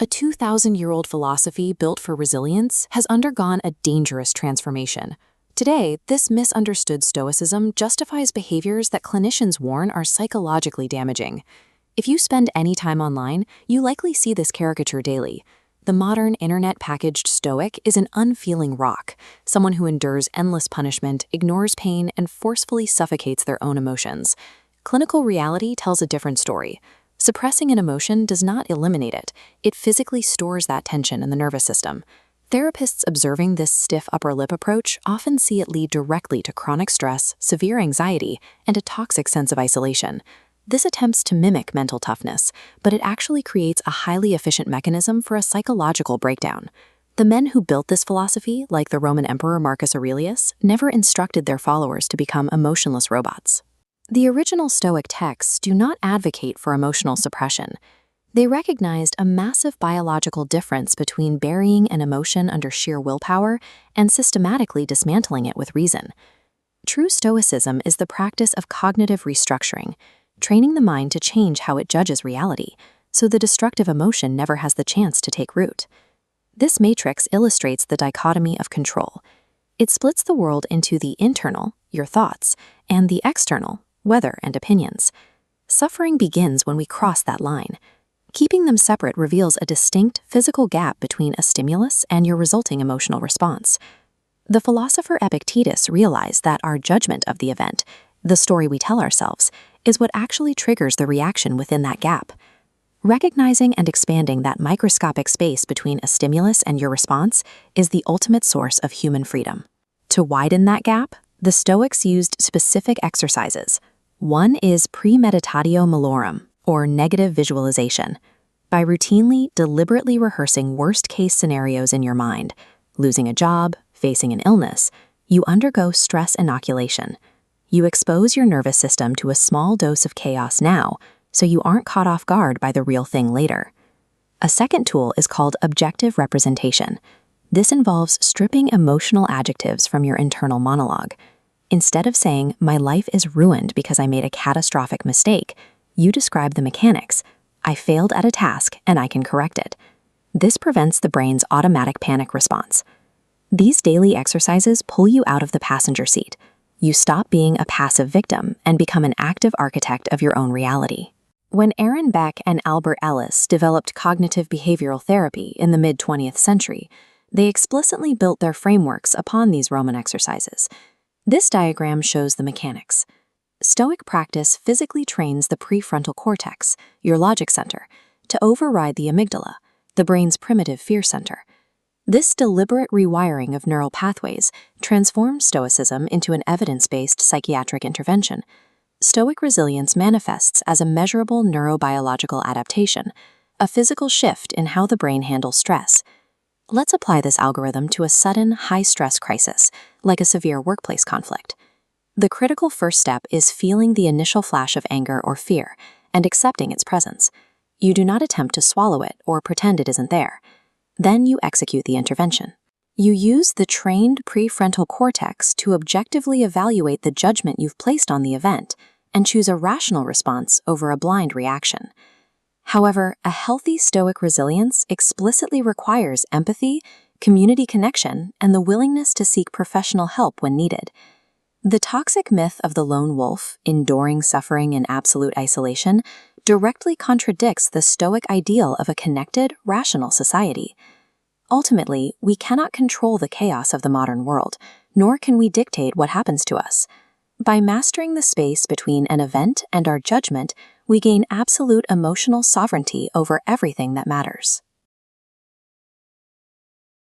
A 2,000-year-old philosophy built for resilience has undergone a dangerous transformation. Today, this misunderstood Stoicism justifies behaviors that clinicians warn are psychologically damaging. If you spend any time online, you likely see this caricature daily. The modern internet-packaged Stoic is an unfeeling rock, someone who endures endless punishment, ignores pain, and forcefully suffocates their own emotions. Clinical reality tells a different story. Suppressing an emotion does not eliminate it. It physically stores that tension in the nervous system. Therapists observing this stiff upper lip approach often see it lead directly to chronic stress, severe anxiety, and a toxic sense of isolation. This attempts to mimic mental toughness, but it actually creates a highly efficient mechanism for a psychological breakdown. The men who built this philosophy, like the Roman Emperor Marcus Aurelius, never instructed their followers to become emotionless robots. The original Stoic texts do not advocate for emotional suppression. They recognized a massive biological difference between burying an emotion under sheer willpower and systematically dismantling it with reason. True Stoicism is the practice of cognitive restructuring, training the mind to change how it judges reality, so the destructive emotion never has the chance to take root. This matrix illustrates the dichotomy of control. It splits the world into the internal, your thoughts, and the external, weather and opinions. Suffering begins when we cross that line. Keeping them separate reveals a distinct physical gap between a stimulus and your resulting emotional response. The philosopher Epictetus realized that our judgment of the event, the story we tell ourselves, is what actually triggers the reaction within that gap. Recognizing and expanding that microscopic space between a stimulus and your response is the ultimate source of human freedom. To widen that gap, the Stoics used specific exercises. One is premeditatio malorum, or negative visualization. By routinely, deliberately rehearsing worst-case scenarios in your mind, losing a job, facing an illness, you undergo stress inoculation. You expose your nervous system to a small dose of chaos now, so you aren't caught off guard by the real thing later. A second tool is called objective representation. This involves stripping emotional adjectives from your internal monologue. Instead of saying, "My life is ruined because I made a catastrophic mistake," you describe the mechanics. "I failed at a task and I can correct it." This prevents the brain's automatic panic response. These daily exercises pull you out of the passenger seat. You stop being a passive victim and become an active architect of your own reality. When Aaron Beck and Albert Ellis developed cognitive behavioral therapy in the mid-20th century, they explicitly built their frameworks upon these Roman exercises. This diagram shows the mechanics. Stoic practice physically trains the prefrontal cortex, your logic center, to override the amygdala, the brain's primitive fear center. This deliberate rewiring of neural pathways transforms Stoicism into an evidence-based psychiatric intervention. Stoic resilience manifests as a measurable neurobiological adaptation, a physical shift in how the brain handles stress. Let's apply this algorithm to a sudden, high-stress crisis, like a severe workplace conflict. The critical first step is feeling the initial flash of anger or fear and accepting its presence. You do not attempt to swallow it or pretend it isn't there. Then you execute the intervention. You use the trained prefrontal cortex to objectively evaluate the judgment you've placed on the event and choose a rational response over a blind reaction. However, a healthy Stoic resilience explicitly requires empathy, community connection, and the willingness to seek professional help when needed. The toxic myth of the lone wolf, enduring suffering in absolute isolation, directly contradicts the Stoic ideal of a connected, rational society. Ultimately, we cannot control the chaos of the modern world, nor can we dictate what happens to us. By mastering the space between an event and our judgment, we gain absolute emotional sovereignty over everything that matters.